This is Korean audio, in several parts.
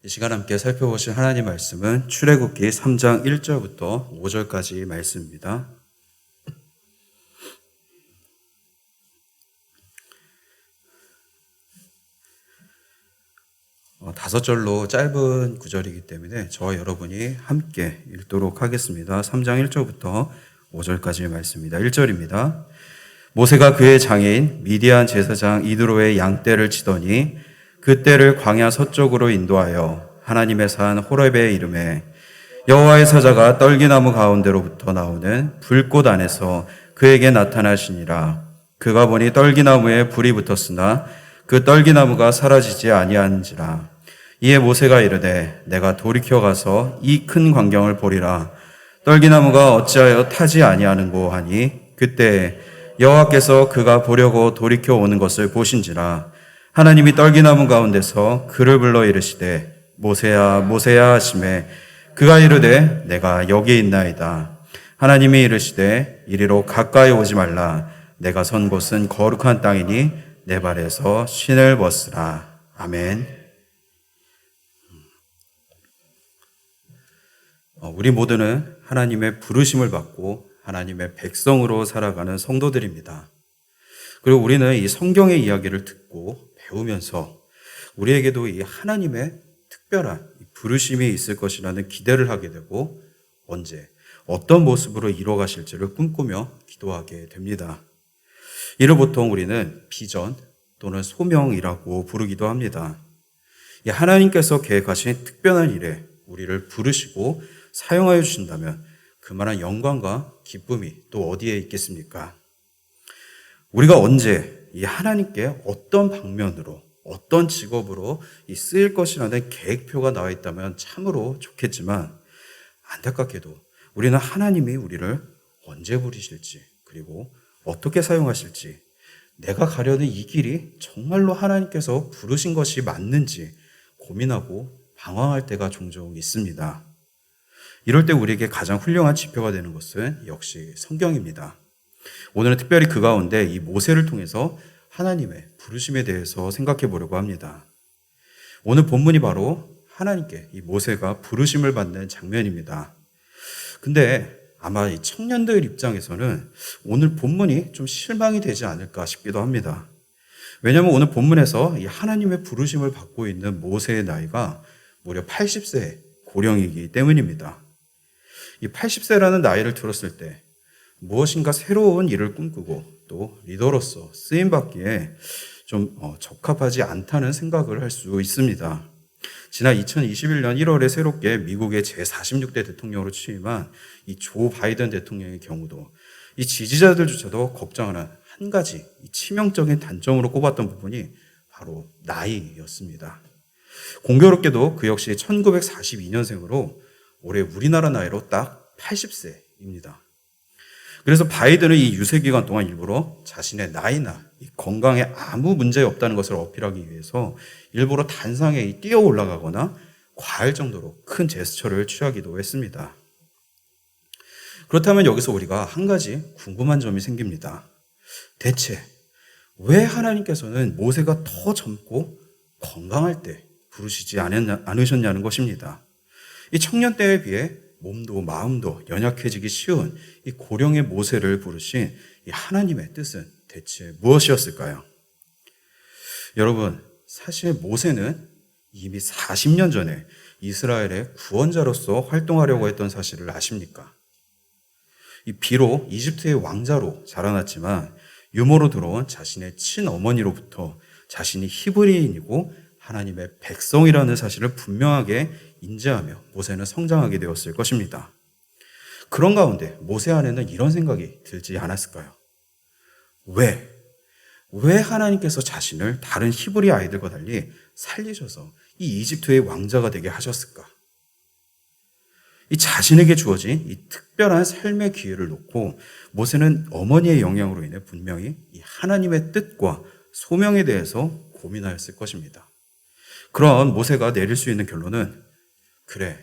이 시간 함께 살펴보실 하나님 말씀은 출애굽기 3장 1절부터 5절까지 말씀입니다. 다섯 절로 짧은 구절이기 때문에 저와 여러분이 함께 읽도록 하겠습니다. 3장 1절부터 5절까지의 말씀입니다. 1절입니다. 모세가 그의 장인 미디안 제사장 이드로의 양떼를 치더니 그 떼를 광야 서쪽으로 인도하여 하나님의 산 호렙에 이르매 여호와의 사자가 떨기나무 가운데로부터 나오는 불꽃 안에서 그에게 나타나시니라. 그가 보니 떨기나무에 불이 붙었으나 그 떨기나무가 사라지지 아니한지라. 이에 모세가 이르되 내가 돌이켜 가서 이 큰 광경을 보리라. 떨기나무가 어찌하여 타지 아니하는고 하니 그때 여호와께서 그가 보려고 돌이켜 오는 것을 보신지라. 하나님이 떨기나무 가운데서 그를 불러 이르시되 모세야 모세야 하시매 그가 이르되 내가 여기 있나이다. 하나님이 이르시되 이리로 가까이 오지 말라. 내가 선 곳은 거룩한 땅이니 내 발에서 신을 벗으라. 아멘. 우리 모두는 하나님의 부르심을 받고 하나님의 백성으로 살아가는 성도들입니다. 그리고 우리는 이 성경의 이야기를 듣고 배우면서 우리에게도 이 하나님의 특별한 부르심이 있을 것이라는 기대를 하게 되고 언제 어떤 모습으로 이루어가실지를 꿈꾸며 기도하게 됩니다. 이를 보통 우리는 비전 또는 소명이라고 부르기도 합니다. 이 하나님께서 계획하신 특별한 일에 우리를 부르시고 사용하여 주신다면 그만한 영광과 기쁨이 또 어디에 있겠습니까? 우리가 언제 이 하나님께 어떤 방면으로 어떤 직업으로 쓰일 것이라는 계획표가 나와 있다면 참으로 좋겠지만 안타깝게도 우리는 하나님이 우리를 언제 부르실지 그리고 어떻게 사용하실지 내가 가려는 이 길이 정말로 하나님께서 부르신 것이 맞는지 고민하고 방황할 때가 종종 있습니다. 이럴 때 우리에게 가장 훌륭한 지표가 되는 것은 역시 성경입니다. 오늘은 특별히 그 가운데 이 모세를 통해서 하나님의 부르심에 대해서 생각해 보려고 합니다. 오늘 본문이 바로 하나님께 이 모세가 부르심을 받는 장면입니다. 근데 아마 이 청년들 입장에서는 오늘 본문이 좀 실망이 되지 않을까 싶기도 합니다. 왜냐하면 오늘 본문에서 이 하나님의 부르심을 받고 있는 모세의 나이가 무려 80세 고령이기 때문입니다. 이 80세라는 나이를 들었을 때 무엇인가 새로운 일을 꿈꾸고 또 리더로서 쓰임받기에 좀 적합하지 않다는 생각을 할 수 있습니다. 지난 2021년 1월에 새롭게 미국의 제46대 대통령으로 취임한 이 조 바이든 대통령의 경우도 이 지지자들조차도 걱정하는 한 가지 치명적인 단점으로 꼽았던 부분이 바로 나이였습니다. 공교롭게도 그 역시 1942년생으로 올해 우리나라 나이로 딱 80세입니다. 그래서 바이든은 이 유세 기간 동안 일부러 자신의 나이나 이 건강에 아무 문제 없다는 것을 어필하기 위해서 일부러 단상에 뛰어 올라가거나 과할 정도로 큰 제스처를 취하기도 했습니다. 그렇다면 여기서 우리가 한 가지 궁금한 점이 생깁니다. 대체 왜 하나님께서는 모세가 더 젊고 건강할 때 부르시지 않으셨냐는 것입니다. 이 청년 때에 비해 몸도 마음도 연약해지기 쉬운 이 고령의 모세를 부르신 이 하나님의 뜻은 대체 무엇이었을까요? 여러분, 사실 모세는 이미 40년 전에 이스라엘의 구원자로서 활동하려고 했던 사실을 아십니까? 비록 이집트의 왕자로 자라났지만 유모로 들어온 자신의 친어머니로부터 자신이 히브리인이고 하나님의 백성이라는 사실을 분명하게 인지하며 모세는 성장하게 되었을 것입니다. 그런 가운데 모세 안에는 이런 생각이 들지 않았을까요? 왜 하나님께서 자신을 다른 히브리 아이들과 달리 살리셔서 이 이집트의 왕자가 되게 하셨을까? 이 자신에게 주어진 이 특별한 삶의 기회를 놓고 모세는 어머니의 영향으로 인해 분명히 이 하나님의 뜻과 소명에 대해서 고민하였을 것입니다. 그런 모세가 내릴 수 있는 결론은 그래,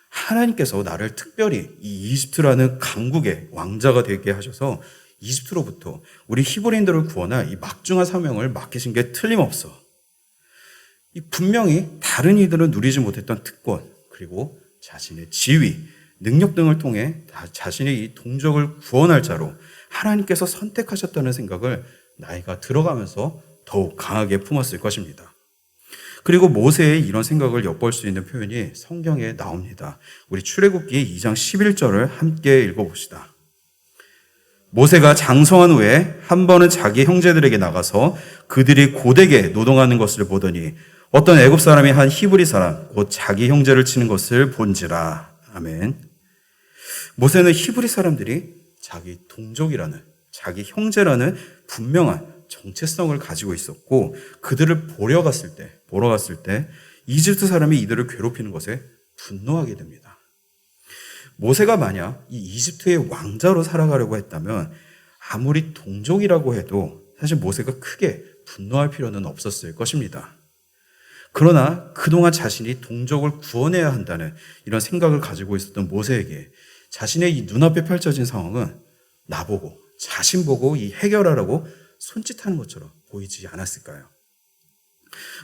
하나님께서 나를 특별히 이 이집트라는 강국의 왕자가 되게 하셔서 이집트로부터 우리 히브리인들을 구원할 이 막중한 사명을 맡기신 게 틀림없어. 이 분명히 다른 이들은 누리지 못했던 특권, 그리고 자신의 지위, 능력 등을 통해 자신의 이 동족을 구원할 자로 하나님께서 선택하셨다는 생각을 나이가 들어가면서 더욱 강하게 품었을 것입니다. 그리고 모세의 이런 생각을 엿볼 수 있는 표현이 성경에 나옵니다. 우리 출애굽기 2장 11절을 함께 읽어봅시다. 모세가 장성한 후에 한 번은 자기 형제들에게 나가서 그들이 고되게 노동하는 것을 보더니 어떤 애굽 사람이 한 히브리 사람 곧 자기 형제를 치는 것을 본지라. 아멘. 모세는 히브리 사람들이 자기 동족이라는, 자기 형제라는 분명한 정체성을 가지고 있었고, 그들을 보러 갔을 때 이집트 사람이 이들을 괴롭히는 것에 분노하게 됩니다. 모세가 만약 이 이집트의 왕자로 살아가려고 했다면 아무리 동족이라고 해도 사실 모세가 크게 분노할 필요는 없었을 것입니다. 그러나 그동안 자신이 동족을 구원해야 한다는 이런 생각을 가지고 있었던 모세에게 자신의 이 눈앞에 펼쳐진 상황은 나보고, 자신 보고 이 해결하라고 손짓하는 것처럼 보이지 않았을까요?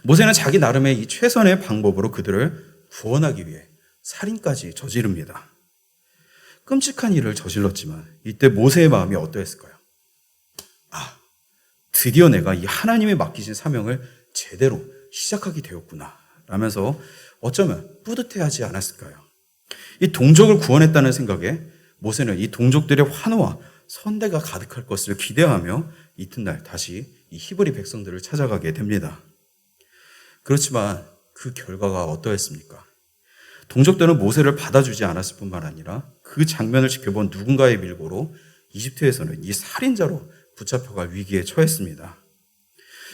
모세는 자기 나름의 이 최선의 방법으로 그들을 구원하기 위해 살인까지 저지릅니다. 끔찍한 일을 저질렀지만 이때 모세의 마음이 어떠했을까요? 드디어 내가 이 하나님이 맡기신 사명을 제대로 시작하게 되었구나 라면서 어쩌면 뿌듯해하지 않았을까요? 이 동족을 구원했다는 생각에 모세는 이 동족들의 환호와 선대가 가득할 것을 기대하며 이튿날 다시 이 히브리 백성들을 찾아가게 됩니다. 그렇지만 그 결과가 어떠했습니까? 동족들은 모세를 받아주지 않았을 뿐만 아니라 그 장면을 지켜본 누군가의 밀고로 이집트에서는 이 살인자로 붙잡혀갈 위기에 처했습니다.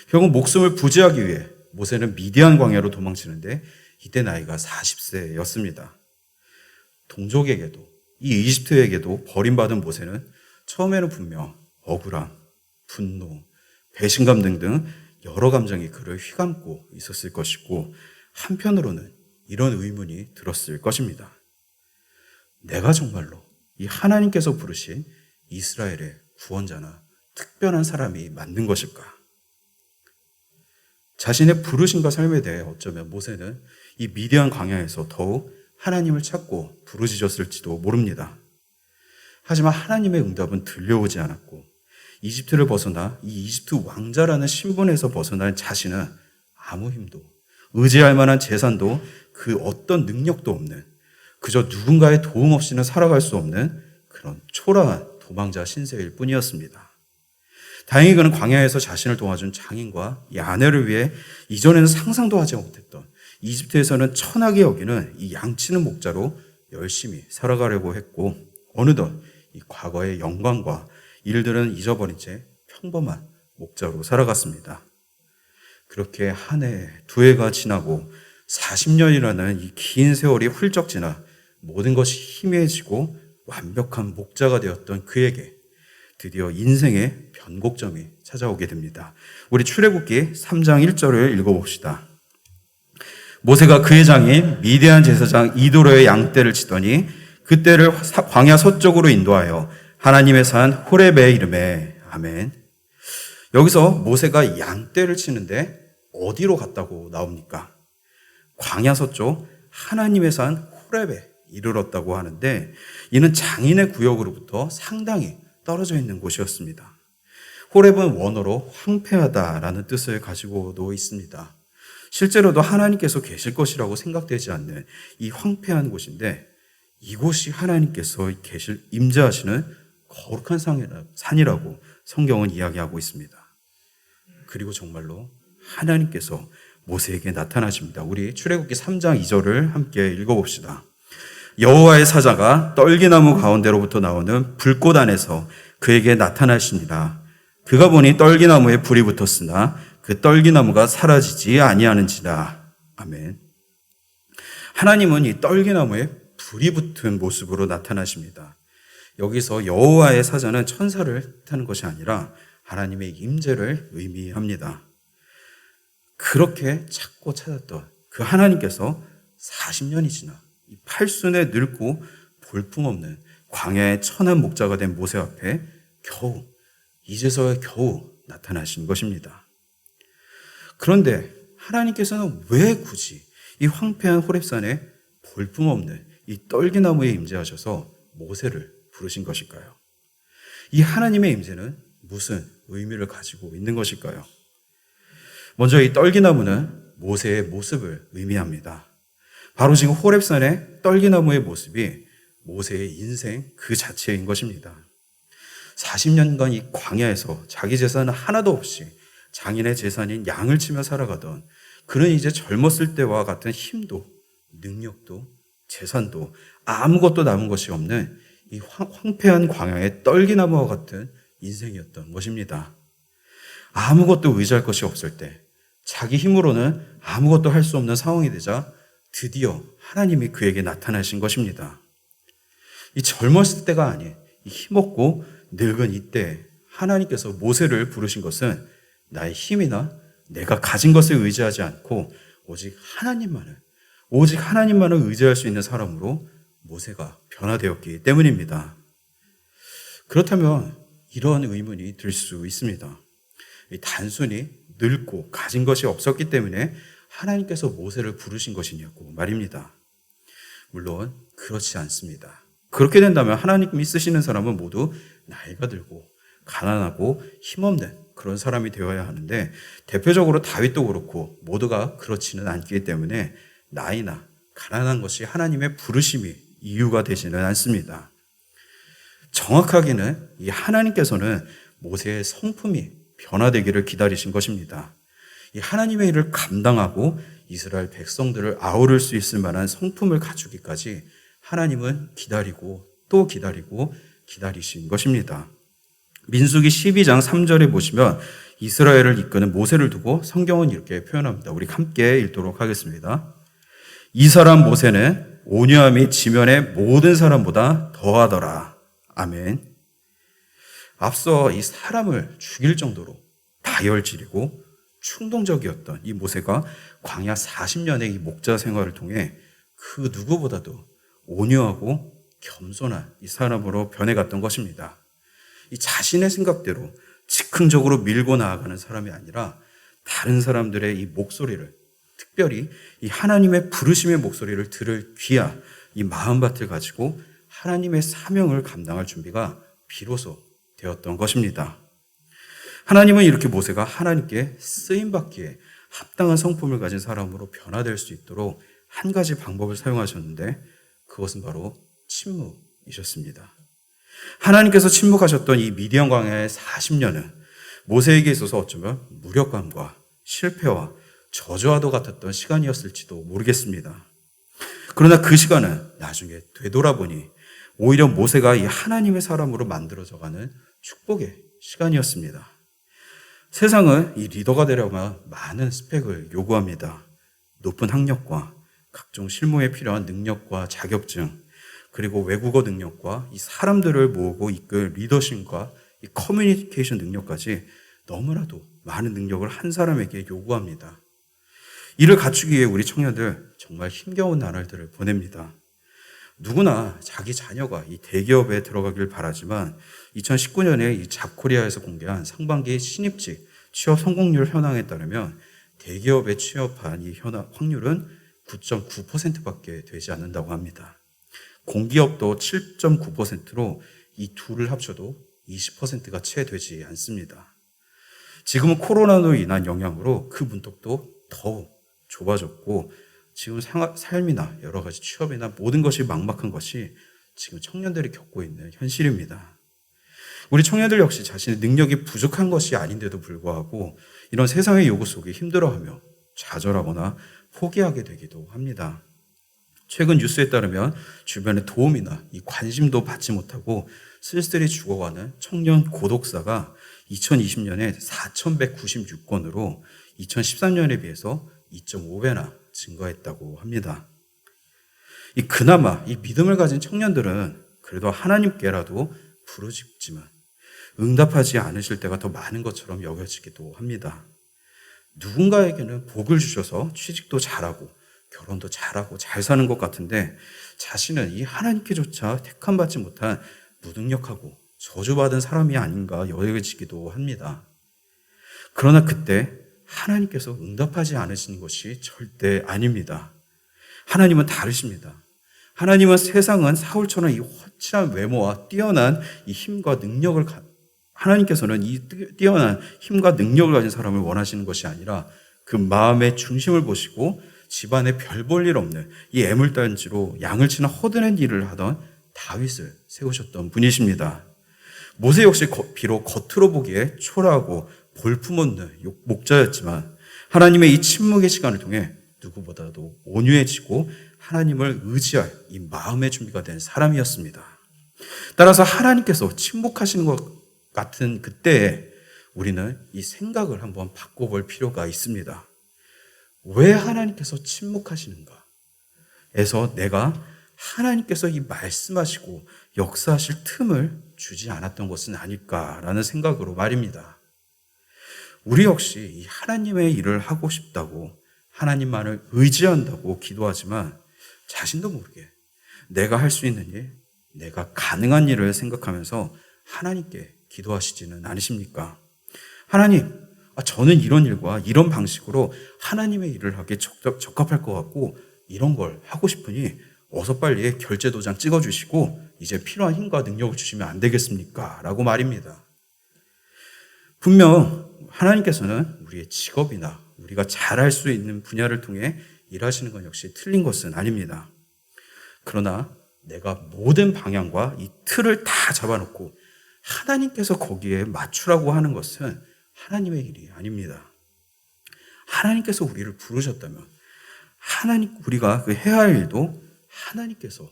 결국 목숨을 부지하기 위해 모세는 미디안 광야로 도망치는데 이때 나이가 40세였습니다. 동족에게도 이 이집트에게도 버림받은 모세는 처음에는 분명 억울함, 분노, 배신감 등등 여러 감정이 그를 휘감고 있었을 것이고, 한편으로는 이런 의문이 들었을 것입니다. 내가 정말로 이 하나님께서 부르신 이스라엘의 구원자나 특별한 사람이 맞는 것일까? 자신의 부르심과 삶에 대해 어쩌면 모세는 이 미디안 광야에서 더욱 하나님을 찾고 부르짖었을지도 모릅니다. 하지만 하나님의 응답은 들려오지 않았고, 이집트를 벗어나 이 이집트 왕자라는 신분에서 벗어난 자신은 아무 힘도, 의지할 만한 재산도 그 어떤 능력도 없는, 그저 누군가의 도움 없이는 살아갈 수 없는 그런 초라한 도망자 신세일 뿐이었습니다. 다행히 그는 광야에서 자신을 도와준 장인과 이 아내를 위해 이전에는 상상도 하지 못했던 이집트에서는 천하게 여기는 이 양치는 목자로 열심히 살아가려고 했고, 어느덧 이 과거의 영광과 일들은 잊어버린 채 평범한 목자로 살아갔습니다. 그렇게 한 해, 두 해가 지나고 40년이라는 이 긴 세월이 훌쩍 지나 모든 것이 희미해지고 완벽한 목자가 되었던 그에게 드디어 인생의 변곡점이 찾아오게 됩니다. 우리 출애굽기 3장 1절을 읽어봅시다. 모세가 그의 장인 미디안 제사장 이도로의 양떼를 치더니 그 떼를 광야 서쪽으로 인도하여 하나님의 산 호렙의 이름에. 아멘. 여기서 모세가 양떼를 치는데 어디로 갔다고 나옵니까? 광야 서쪽 하나님의 산 호렙에 이르렀다고 하는데, 이는 장인의 구역으로부터 상당히 떨어져 있는 곳이었습니다. 호렙은 원어로 황폐하다라는 뜻을 가지고도 있습니다. 실제로도 하나님께서 계실 것이라고 생각되지 않는 이 황폐한 곳인데, 이곳이 하나님께서 임재하시는 거룩한 산이라고 성경은 이야기하고 있습니다. 그리고 정말로 하나님께서 모세에게 나타나십니다. 우리 출애굽기 3장 2절을 함께 읽어봅시다. 여호와의 사자가 떨기나무 가운데로부터 나오는 불꽃 안에서 그에게 나타나시니라. 그가 보니 떨기나무에 불이 붙었으나 그 떨기나무가 사라지지 아니하는지라. 아멘. 하나님은 이 떨기나무에 불이 붙은 모습으로 나타나십니다. 여기서 여호와의 사자는 천사를 뜻하는 것이 아니라 하나님의 임재를 의미합니다. 그렇게 찾고 찾았던 그 하나님께서 40년이 지나 이 팔순에 늙고 볼품없는 광야의 천한 목자가 된 모세 앞에 이제서야 겨우 나타나신 것입니다. 그런데 하나님께서는 왜 굳이 이 황폐한 호렙산에 볼품없는 이 떨기나무에 임재하셔서 모세를 부르신 것일까요? 이 하나님의 임재는 무슨 의미를 가지고 있는 것일까요? 먼저 이 떨기나무는 모세의 모습을 의미합니다. 바로 지금 호렙산의 떨기나무의 모습이 모세의 인생 그 자체인 것입니다. 40년간 이 광야에서 자기 재산은 하나도 없이 장인의 재산인 양을 치며 살아가던 그는 이제 젊었을 때와 같은 힘도 능력도 재산도 아무것도 남은 것이 없는 이 황폐한 광야의 떨기나무와 같은 인생이었던 것입니다. 아무것도 의지할 것이 없을 때 자기 힘으로는 아무것도 할 수 없는 상황이 되자 드디어 하나님이 그에게 나타나신 것입니다. 이 젊었을 때가 아닌 이 힘없고 늙은 이때 하나님께서 모세를 부르신 것은 나의 힘이나 내가 가진 것을 의지하지 않고 오직 하나님만을 의지할 수 있는 사람으로 모세가 변화되었기 때문입니다. 그렇다면 이런 의문이 들 수 있습니다. 단순히 늙고 가진 것이 없었기 때문에 하나님께서 모세를 부르신 것이냐고 말입니다. 물론 그렇지 않습니다. 그렇게 된다면 하나님이 쓰시는 사람은 모두 나이가 들고 가난하고 힘없는 그런 사람이 되어야 하는데 대표적으로 다윗도 그렇고 모두가 그렇지는 않기 때문에 나이나 가난한 것이 하나님의 부르심이 이유가 되지는 않습니다. 정확하게는 이 하나님께서는 모세의 성품이 변화되기를 기다리신 것입니다. 이 하나님의 일을 감당하고 이스라엘 백성들을 아우를 수 있을 만한 성품을 갖추기까지 하나님은 기다리고 또 기다리고 기다리신 것입니다. 민수기 12장 3절에 보시면 이스라엘을 이끄는 모세를 두고 성경은 이렇게 표현합니다. 우리 함께 읽도록 하겠습니다. 이 사람 모세는 온유함이 지면의 모든 사람보다 더하더라. 아멘. 앞서 이 사람을 죽일 정도로 다혈질이고 충동적이었던 이 모세가 광야 40년의 이 목자 생활을 통해 그 누구보다도 온유하고 겸손한 이 사람으로 변해갔던 것입니다. 이 자신의 생각대로 즉흥적으로 밀고 나아가는 사람이 아니라 다른 사람들의 이 목소리를, 특별히 이 하나님의 부르심의 목소리를 들을 귀한 이 마음밭을 가지고 하나님의 사명을 감당할 준비가 비로소 되었던 것입니다. 하나님은 이렇게 모세가 하나님께 쓰임받기에 합당한 성품을 가진 사람으로 변화될 수 있도록 한 가지 방법을 사용하셨는데 그것은 바로 침묵이셨습니다. 하나님께서 침묵하셨던 이 미디안 광야의 40년은 모세에게 있어서 어쩌면 무력감과 실패와 저주와도 같았던 시간이었을지도 모르겠습니다. 그러나 그 시간은 나중에 되돌아보니 오히려 모세가 이 하나님의 사람으로 만들어져가는 축복의 시간이었습니다. 세상은 이 리더가 되려면 많은 스펙을 요구합니다. 높은 학력과 각종 실무에 필요한 능력과 자격증, 그리고 외국어 능력과 이 사람들을 모으고 이끌 리더십과 이 커뮤니케이션 능력까지 너무나도 많은 능력을 한 사람에게 요구합니다. 이를 갖추기 위해 우리 청년들 정말 힘겨운 나날들을 보냅니다. 누구나 자기 자녀가 이 대기업에 들어가길 바라지만 2019년에 이 잡코리아에서 공개한 상반기 신입직 취업 성공률 현황에 따르면 대기업에 취업한 이 확률은 9.9%밖에 되지 않는다고 합니다. 공기업도 7.9%로 이 둘을 합쳐도 20%가 채 되지 않습니다. 지금은 코로나로 인한 영향으로 그 문턱도 더욱 좁아졌고 지금 삶이나 여러 가지 취업이나 모든 것이 막막한 것이 지금 청년들이 겪고 있는 현실입니다. 우리 청년들 역시 자신의 능력이 부족한 것이 아닌데도 불구하고 이런 세상의 요구 속에 힘들어하며 좌절하거나 포기하게 되기도 합니다. 최근 뉴스에 따르면 주변의 도움이나 이 관심도 받지 못하고 쓸쓸히 죽어가는 청년 고독사가 2020년에 4,196건으로 2013년에 비해서 2.5배나 증가했다고 합니다. 그나마 이 믿음을 가진 청년들은 그래도 하나님께라도 부르짖지만 응답하지 않으실 때가 더 많은 것처럼 여겨지기도 합니다. 누군가에게는 복을 주셔서 취직도 잘하고 결혼도 잘하고 잘 사는 것 같은데 자신은 이 하나님께조차 택함받지 못한 무능력하고 저주받은 사람이 아닌가 여겨지기도 합니다. 그러나 그때 하나님께서 응답하지 않으시는 것이 절대 아닙니다. 하나님은 다르십니다. 하나님은 세상은 사울처럼 이 훤칠한 외모와 뛰어난 이 힘과 능력을 하나님께서는 이 뛰어난 힘과 능력을 가진 사람을 원하시는 것이 아니라 그 마음의 중심을 보시고 집안에 별 볼 일 없는 이 애물단지로 양을 치는 허드렛 일을 하던 다윗을 세우셨던 분이십니다. 모세 역시 비록 겉으로 보기에 초라하고 볼품없는 목자였지만 하나님의 이 침묵의 시간을 통해 누구보다도 온유해지고 하나님을 의지할 이 마음의 준비가 된 사람이었습니다. 따라서 하나님께서 침묵하시는 것 같은 그때에 우리는 이 생각을 한번 바꿔볼 필요가 있습니다. 왜 하나님께서 침묵하시는가? 에서 내가 하나님께서 이 말씀하시고 역사하실 틈을 주지 않았던 것은 아닐까라는 생각으로 말입니다. 우리 역시 이 하나님의 일을 하고 싶다고 하나님만을 의지한다고 기도하지만 자신도 모르게 내가 할 수 있는 일, 내가 가능한 일을 생각하면서 하나님께 기도하시지는 않으십니까? 하나님, 저는 이런 일과 이런 방식으로 하나님의 일을 하기에 적합할 것 같고 이런 걸 하고 싶으니 어서 빨리 결제 도장 찍어주시고 이제 필요한 힘과 능력을 주시면 안 되겠습니까? 라고 말입니다. 분명 하나님께서는 우리의 직업이나 우리가 잘할 수 있는 분야를 통해 일하시는 건 역시 틀린 것은 아닙니다. 그러나 내가 모든 방향과 이 틀을 다 잡아놓고 하나님께서 거기에 맞추라고 하는 것은 하나님의 일이 아닙니다. 하나님께서 우리를 부르셨다면 우리가 그 해야 할 일도 하나님께서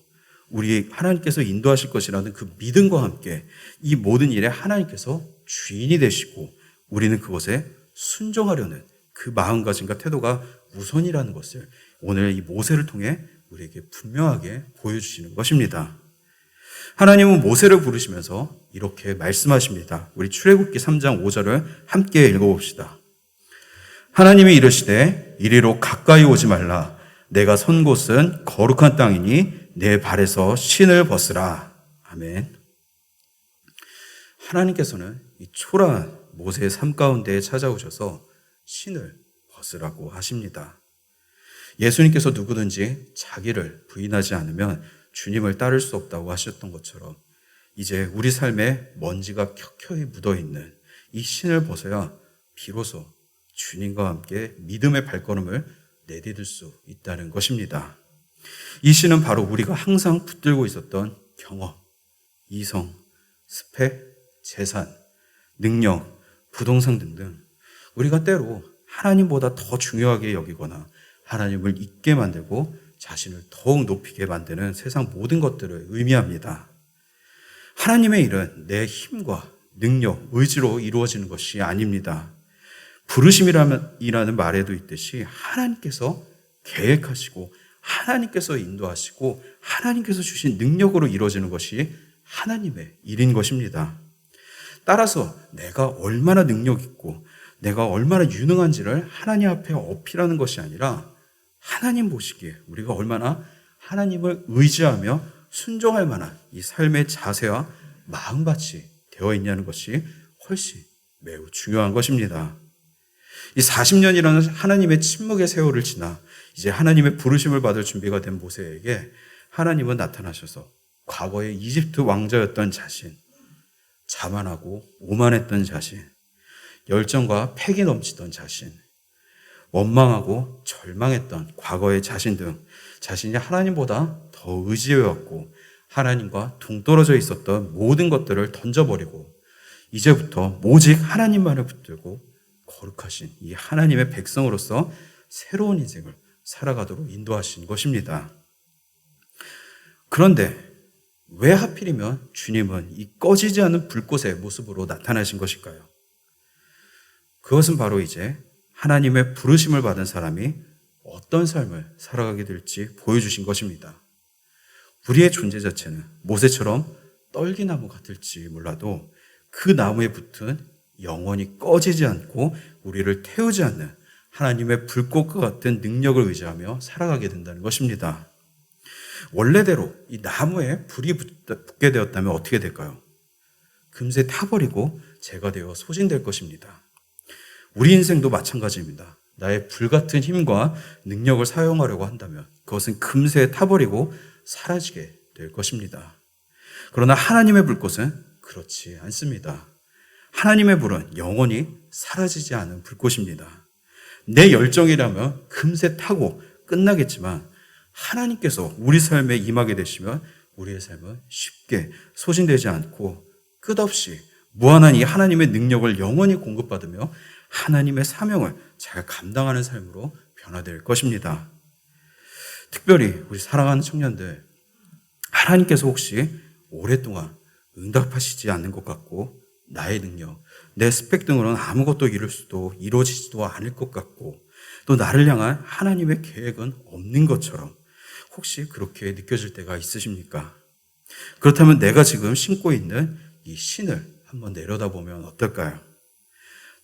인도하실 것이라는 그 믿음과 함께 이 모든 일에 하나님께서 주인이 되시고 우리는 그것에 순종하려는 그 마음가짐과 태도가 우선이라는 것을 오늘 이 모세를 통해 우리에게 분명하게 보여주시는 것입니다. 하나님은 모세를 부르시면서 이렇게 말씀하십니다. 우리 출애굽기 3장 5절을 함께 읽어봅시다. 하나님이 이르시되 이리로 가까이 오지 말라. 내가 선 곳은 거룩한 땅이니 내 발에서 신을 벗으라. 아멘. 하나님께서는 이 초라한 모세의 삶 가운데에 찾아오셔서 신을 벗으라고 하십니다. 예수님께서 누구든지 자기를 부인하지 않으면 주님을 따를 수 없다고 하셨던 것처럼 이제 우리 삶에 먼지가 켜켜이 묻어있는 이 신을 벗어야 비로소 주님과 함께 믿음의 발걸음을 내디딜 수 있다는 것입니다. 이 신은 바로 우리가 항상 붙들고 있었던 경험, 이성, 스펙, 재산, 능력, 부동산 등등 우리가 때로 하나님보다 더 중요하게 여기거나 하나님을 잊게 만들고 자신을 더욱 높이게 만드는 세상 모든 것들을 의미합니다. 하나님의 일은 내 힘과 능력, 의지로 이루어지는 것이 아닙니다. 부르심이라는 말에도 있듯이 하나님께서 계획하시고 하나님께서 인도하시고 하나님께서 주신 능력으로 이루어지는 것이 하나님의 일인 것입니다. 따라서 내가 얼마나 능력 있고 내가 얼마나 유능한지를 하나님 앞에 어필하는 것이 아니라 하나님 보시기에 우리가 얼마나 하나님을 의지하며 순종할 만한 이 삶의 자세와 마음밭이 되어 있냐는 것이 훨씬 매우 중요한 것입니다. 이 40년이라는 하나님의 침묵의 세월을 지나 이제 하나님의 부르심을 받을 준비가 된 모세에게 하나님은 나타나셔서 과거의 이집트 왕자였던 자신, 자만하고 오만했던 자신, 열정과 패기 넘치던 자신, 원망하고 절망했던 과거의 자신 등 자신이 하나님보다 더 의지해왔고 하나님과 동떨어져 있었던 모든 것들을 던져버리고 이제부터 오직 하나님만을 붙들고 거룩하신 이 하나님의 백성으로서 새로운 인생을 살아가도록 인도하신 것입니다. 그런데 왜 하필이면 주님은 이 꺼지지 않는 불꽃의 모습으로 나타나신 것일까요? 그것은 바로 이제 하나님의 부르심을 받은 사람이 어떤 삶을 살아가게 될지 보여주신 것입니다. 우리의 존재 자체는 모세처럼 떨기나무 같을지 몰라도 그 나무에 붙은 영원히 꺼지지 않고 우리를 태우지 않는 하나님의 불꽃과 같은 능력을 의지하며 살아가게 된다는 것입니다. 원래대로 이 나무에 불이 붙게 되었다면 어떻게 될까요? 금세 타버리고 재가 되어 소진될 것입니다. 우리 인생도 마찬가지입니다. 나의 불같은 힘과 능력을 사용하려고 한다면 그것은 금세 타버리고 사라지게 될 것입니다. 그러나 하나님의 불꽃은 그렇지 않습니다. 하나님의 불은 영원히 사라지지 않은 불꽃입니다. 내 열정이라면 금세 타고 끝나겠지만 하나님께서 우리 삶에 임하게 되시면 우리의 삶은 쉽게 소진되지 않고 끝없이 무한한 이 하나님의 능력을 영원히 공급받으며 하나님의 사명을 잘 감당하는 삶으로 변화될 것입니다. 특별히 우리 사랑하는 청년들, 하나님께서 혹시 오랫동안 응답하시지 않는 것 같고 나의 능력, 내 스펙 등으로는 아무것도 이루어지지도 않을 것 같고 또 나를 향한 하나님의 계획은 없는 것처럼 혹시 그렇게 느껴질 때가 있으십니까? 그렇다면 내가 지금 신고 있는 이 신을 한번 내려다보면 어떨까요?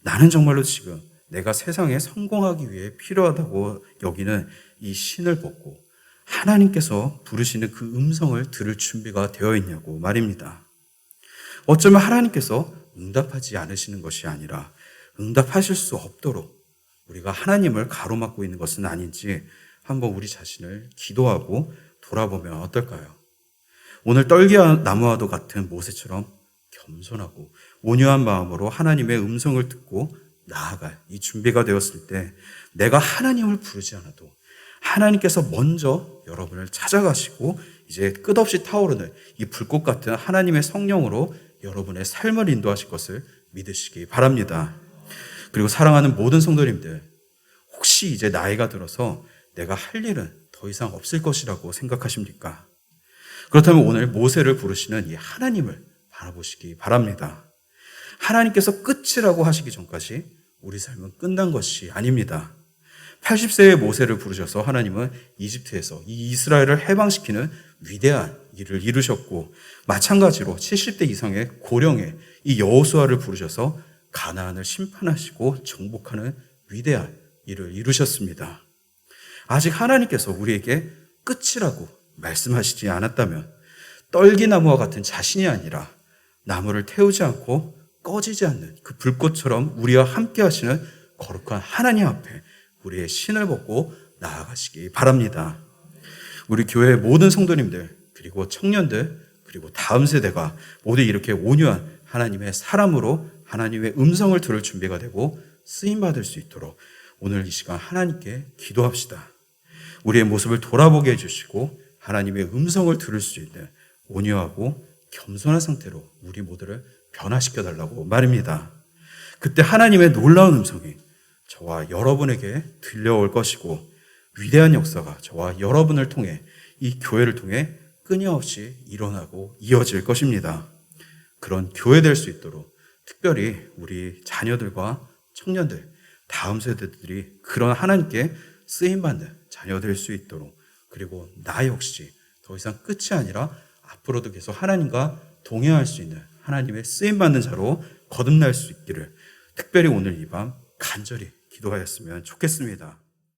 나는 정말로 지금 내가 세상에 성공하기 위해 필요하다고 여기는 이 신을 벗고 하나님께서 부르시는 그 음성을 들을 준비가 되어 있냐고 말입니다. 어쩌면 하나님께서 응답하지 않으시는 것이 아니라 응답하실 수 없도록 우리가 하나님을 가로막고 있는 것은 아닌지 한번 우리 자신을 기도하고 돌아보면 어떨까요? 오늘 떨기나무와도 같은 모세처럼 겸손하고 온유한 마음으로 하나님의 음성을 듣고 나아갈 이 준비가 되었을 때 내가 하나님을 부르지 않아도 하나님께서 먼저 여러분을 찾아가시고 이제 끝없이 타오르는 이 불꽃 같은 하나님의 성령으로 여러분의 삶을 인도하실 것을 믿으시기 바랍니다. 그리고 사랑하는 모든 성도님들, 혹시 이제 나이가 들어서 내가 할 일은 더 이상 없을 것이라고 생각하십니까? 그렇다면 오늘 모세를 부르시는 이 하나님을 바라보시기 바랍니다. 하나님께서 끝이라고 하시기 전까지 우리 삶은 끝난 것이 아닙니다. 80세의 모세를 부르셔서 하나님은 이집트에서 이 이스라엘을 해방시키는 위대한 일을 이루셨고 마찬가지로 70대 이상의 고령의 이 여호수아를 부르셔서 가나안을 심판하시고 정복하는 위대한 일을 이루셨습니다. 아직 하나님께서 우리에게 끝이라고 말씀하시지 않았다면 떨기나무와 같은 자신이 아니라 나무를 태우지 않고 꺼지지 않는 그 불꽃처럼 우리와 함께 하시는 거룩한 하나님 앞에 우리의 신을 벗고 나아가시기 바랍니다. 우리 교회의 모든 성도님들 그리고 청년들 그리고 다음 세대가 모두 이렇게 온유한 하나님의 사람으로 하나님의 음성을 들을 준비가 되고 쓰임받을 수 있도록 오늘 이 시간 하나님께 기도합시다. 우리의 모습을 돌아보게 해주시고 하나님의 음성을 들을 수 있는 온유하고 겸손한 상태로 우리 모두를 변화시켜달라고 말입니다. 그때 하나님의 놀라운 음성이 저와 여러분에게 들려올 것이고 위대한 역사가 저와 여러분을 통해 이 교회를 통해 끊임없이 일어나고 이어질 것입니다. 그런 교회 될 수 있도록 특별히 우리 자녀들과 청년들, 다음 세대들이 그런 하나님께 쓰임받는 자녀 될 수 있도록 그리고 나 역시 더 이상 끝이 아니라 앞으로도 계속 하나님과 동행할 수 있는 하나님의 쓰임받는 자로 거듭날 수 있기를 특별히 오늘 이 밤 간절히 기도하였으면 좋겠습니다.